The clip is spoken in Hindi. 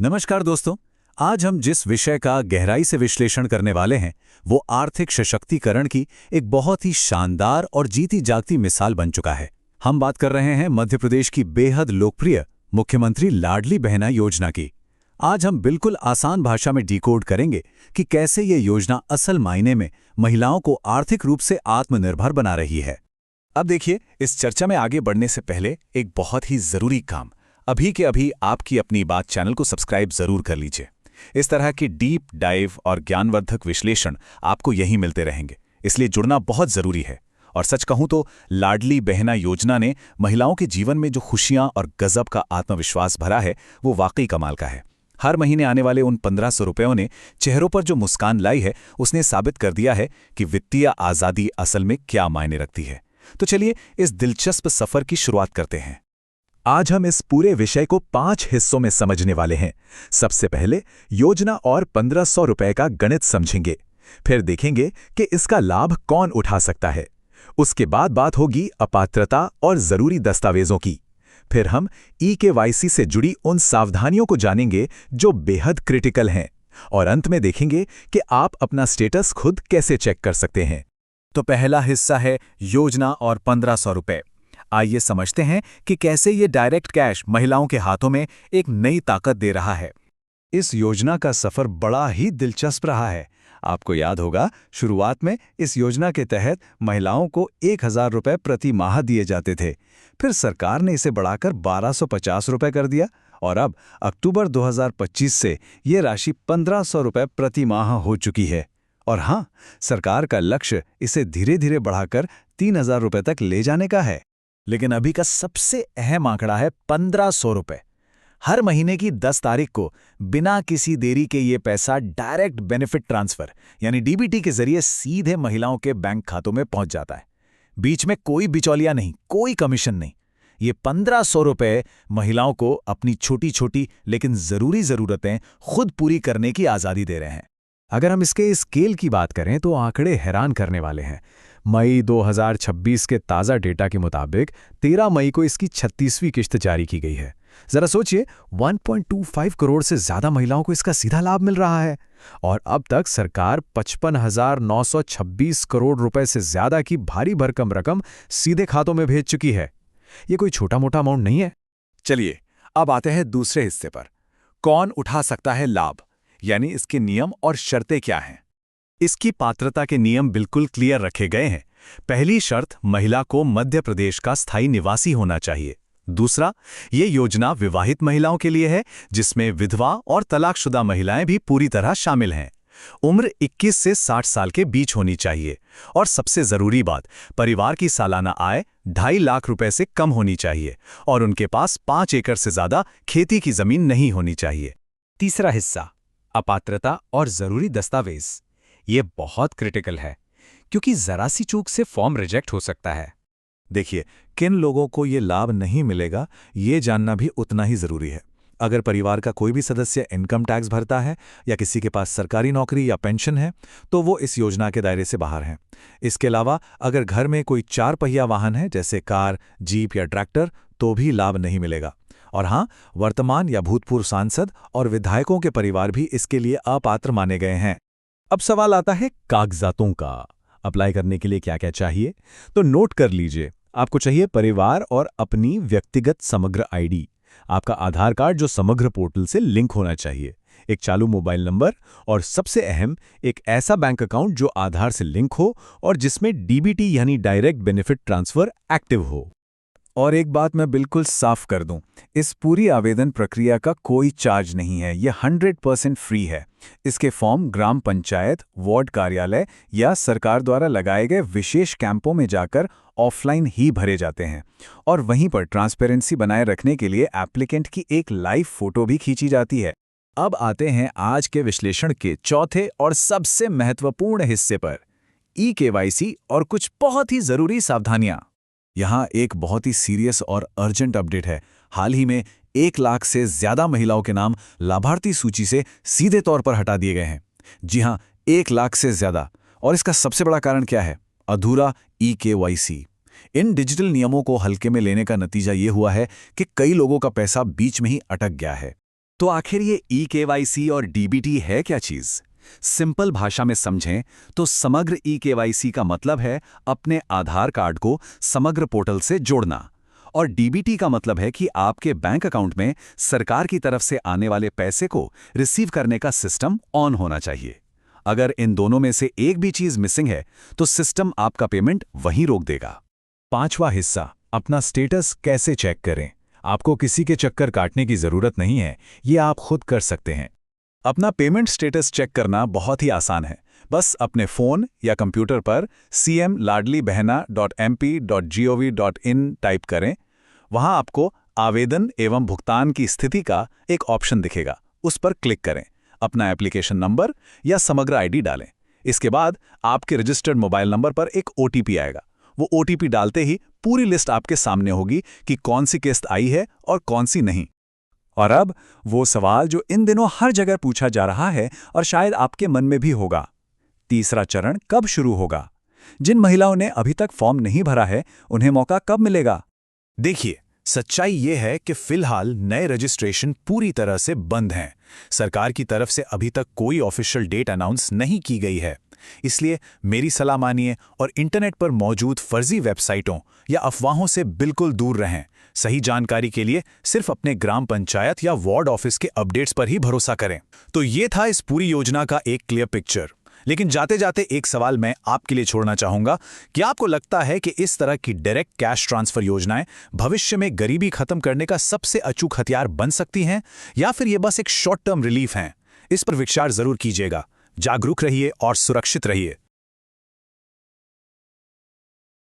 नमस्कार दोस्तों। आज हम जिस विषय का गहराई से विश्लेषण करने वाले हैं वो आर्थिक सशक्तिकरण की एक बहुत ही शानदार और जीती जागती मिसाल बन चुका है। हम बात कर रहे हैं मध्य प्रदेश की बेहद लोकप्रिय मुख्यमंत्री लाडली बहना योजना की। आज हम बिल्कुल आसान भाषा में डिकोड करेंगे कि कैसे ये योजना असल मायने में महिलाओं को आर्थिक रूप से आत्मनिर्भर बना रही है। अब देखिए, इस चर्चा में आगे बढ़ने से पहले एक बहुत ही जरूरी काम। अभी के अभी आपकी अपनी बात चैनल को सब्सक्राइब जरूर कर लीजिए। इस तरह के डीप डाइव और ज्ञानवर्धक विश्लेषण आपको यहीं मिलते रहेंगे, इसलिए जुड़ना बहुत जरूरी है। और सच कहूं तो लाडली बहना योजना ने महिलाओं के जीवन में जो खुशियां और गजब का आत्मविश्वास भरा है वो वाकई कमाल का है। हर महीने आने वाले उन 1500 रुपयों ने चेहरों पर जो मुस्कान लाई है उसने साबित कर दिया है कि वित्तीय आज़ादी असल में क्या मायने रखती है। तो चलिए इस दिलचस्प सफर की शुरुआत करते हैं। आज हम इस पूरे विषय को 5 हिस्सों में समझने वाले हैं। सबसे पहले योजना और 1500 रुपए का गणित समझेंगे। फिर देखेंगे कि इसका लाभ कौन उठा सकता है। उसके बाद बात होगी अपात्रता और जरूरी दस्तावेजों की। फिर हम ई-केवाईसी से जुड़ी उन सावधानियों को जानेंगे जो बेहद क्रिटिकल हैं। और अंत में देखेंगे कि आप अपना स्टेटस खुद कैसे चेक कर सकते हैं। तो पहला हिस्सा है योजना और 1500 रुपए। आइए समझते हैं कि कैसे ये डायरेक्ट कैश महिलाओं के हाथों में एक नई ताकत दे रहा है। इस योजना का सफर बड़ा ही दिलचस्प रहा है। आपको याद होगा, शुरुआत में इस योजना के तहत महिलाओं को 1000 रुपए प्रति माह दिए जाते थे। फिर सरकार ने इसे बढ़ाकर 1250 रुपए कर दिया और अब अक्टूबर 2025 से ये राशि 1500 रुपए प्रति माह हो चुकी है। और हाँ, सरकार का लक्ष्य इसे धीरे धीरे बढ़ाकर 3000 रुपए तक ले जाने का है। लेकिन अभी का सबसे अहम आंकड़ा है 1500 रुपए। हर महीने की 10 तारीख को बिना किसी देरी के ये पैसा डायरेक्ट बेनिफिट ट्रांसफर यानी डीबीटी के जरिए सीधे महिलाओं के बैंक खातों में पहुंच जाता है। बीच में कोई बिचौलिया नहीं, कोई कमीशन नहीं। ये 1500 रुपए महिलाओं को अपनी छोटी छोटी लेकिन जरूरी जरूरतें खुद पूरी करने की आज़ादी दे रहे हैं। अगर हम इसके स्केल की बात करें तो आंकड़े हैरान करने वाले हैं। मई 2026 के ताज़ा डेटा के मुताबिक 13 मई को इसकी 36वीं किश्त जारी की गई है। जरा सोचिए, 1.25 करोड़ से ज्यादा महिलाओं को इसका सीधा लाभ मिल रहा है। और अब तक सरकार 55,926 करोड़ रुपए से ज्यादा की भारी भरकम रकम सीधे खातों में भेज चुकी है। ये कोई छोटा मोटा अमाउंट नहीं है। चलिए अब आते हैं दूसरे हिस्से पर। कौन उठा सकता है लाभ, यानी इसके नियम और शर्तें क्या हैं। इसकी पात्रता के नियम बिल्कुल क्लियर रखे गए हैं। पहली शर्त, महिला को मध्य प्रदेश का स्थायी निवासी होना चाहिए। दूसरा, ये योजना विवाहित महिलाओं के लिए है जिसमें विधवा और तलाकशुदा महिलाएं भी पूरी तरह शामिल हैं। उम्र 21 से 60 साल के बीच होनी चाहिए। और सबसे जरूरी बात, परिवार की सालाना आय 2.5 लाख रुपए से कम होनी चाहिए और उनके पास 5 एकड़ से ज्यादा खेती की जमीन नहीं होनी चाहिए। तीसरा हिस्सा, अपात्रता और जरूरी दस्तावेज। ये बहुत क्रिटिकल है क्योंकि जरा सी चूक से फॉर्म रिजेक्ट हो सकता है। देखिए, किन लोगों को ये लाभ नहीं मिलेगा ये जानना भी उतना ही जरूरी है। अगर परिवार का कोई भी सदस्य इनकम टैक्स भरता है या किसी के पास सरकारी नौकरी या पेंशन है तो वो इस योजना के दायरे से बाहर हैं। इसके अलावा अगर घर में कोई 4 पहिया वाहन है जैसे कार, जीप या ट्रैक्टर तो भी लाभ नहीं मिलेगा। और हाँ, वर्तमान या भूतपूर्व सांसद और विधायकों के परिवार भी इसके लिए अपात्र माने गए हैं। अब सवाल आता है कागजातों का। अप्लाई करने के लिए क्या क्या चाहिए, तो नोट कर लीजिए। आपको चाहिए परिवार और अपनी व्यक्तिगत समग्र आईडी, आपका आधार कार्ड जो समग्र पोर्टल से लिंक होना चाहिए, एक चालू मोबाइल नंबर और सबसे अहम, एक ऐसा बैंक अकाउंट जो आधार से लिंक हो और जिसमें डीबीटी यानी डायरेक्ट बेनिफिट ट्रांसफर एक्टिव हो। और एक बात मैं बिल्कुल साफ कर दूं, इस पूरी आवेदन प्रक्रिया का कोई चार्ज नहीं है। यह 100% फ्री है। इसके फॉर्म ग्राम पंचायत, वार्ड कार्यालय या सरकार द्वारा लगाए गए विशेष कैंपों में जाकर ऑफलाइन ही भरे जाते हैं। और वहीं पर ट्रांसपेरेंसी बनाए रखने के लिए एप्लीकेंट की एक लाइव फोटो भी खींची जाती है। अब आते हैं आज के विश्लेषण के चौथे और सबसे महत्वपूर्ण हिस्से पर, ई-केवाईसी और कुछ बहुत ही जरूरी सावधानियां। यहाँ एक बहुत ही सीरियस और अर्जेंट अपडेट है। हाल ही में 1 लाख से ज्यादा महिलाओं के नाम लाभार्थी सूची से सीधे तौर पर हटा दिए गए हैं। जी हाँ, 1 लाख से ज्यादा। और इसका सबसे बड़ा कारण क्या है? अधूरा ई-केवाईसी। इन डिजिटल नियमों को हल्के में लेने का नतीजा ये हुआ है कि कई लोगों का पैसा बीच में ही अटक गया है। तो आखिर ये ई-केवाईसी और डीबीटी है क्या चीज? सिंपल भाषा में समझें तो समग्र ई-केवाईसी का मतलब है अपने आधार कार्ड को समग्र पोर्टल से जोड़ना, और डीबीटी का मतलब है कि आपके बैंक अकाउंट में सरकार की तरफ से आने वाले पैसे को रिसीव करने का सिस्टम ऑन होना चाहिए। अगर इन दोनों में से एक भी चीज मिसिंग है तो सिस्टम आपका पेमेंट वहीं रोक देगा। 5वां हिस्सा, अपना स्टेटस कैसे चेक करें। आपको किसी के चक्कर काटने की जरूरत नहीं है, ये आप खुद कर सकते हैं। अपना पेमेंट स्टेटस चेक करना बहुत ही आसान है। बस अपने फ़ोन या कंप्यूटर पर cmladlibehna.mp.gov.in टाइप करें। वहां आपको आवेदन एवं भुगतान की स्थिति का एक ऑप्शन दिखेगा, उस पर क्लिक करें। अपना एप्लीकेशन नंबर या समग्र आईडी डालें। इसके बाद आपके रजिस्टर्ड मोबाइल नंबर पर एक ओटीपी आएगा। वो ओटीपी डालते ही पूरी लिस्ट आपके सामने होगी कि कौन सी किस्त आई है और कौन सी नहीं। और अब वो सवाल जो इन दिनों हर जगह पूछा जा रहा है और शायद आपके मन में भी होगा, तीसरा चरण कब शुरू होगा? जिन महिलाओं ने अभी तक फॉर्म नहीं भरा है, उन्हें मौका कब मिलेगा? देखिए, सच्चाई ये है कि फिलहाल नए रजिस्ट्रेशन पूरी तरह से बंद हैं। सरकार की तरफ से अभी तक कोई ऑफिशियल डेट अनाउंस नहीं की गई है। इसलिए मेरी सलाह मानिए और इंटरनेट पर मौजूद फर्जी वेबसाइटों या अफवाहों से बिल्कुल दूर रहें। सही जानकारी के लिए सिर्फ अपने ग्राम पंचायत या वार्ड ऑफिस के अपडेट्स पर ही भरोसा करें। तो ये था इस पूरी योजना का एक क्लियर पिक्चर। लेकिन जाते जाते एक सवाल मैं आपके लिए छोड़ना चाहूंगा कि आपको लगता है कि इस तरह की डायरेक्ट कैश ट्रांसफर योजनाएं भविष्य में गरीबी खत्म करने का सबसे अचूक हथियार बन सकती हैं, या फिर ये बस एक शॉर्ट टर्म रिलीफ हैं? इस पर विचार जरूर कीजिएगा। जागरूक रहिए और सुरक्षित रहिए।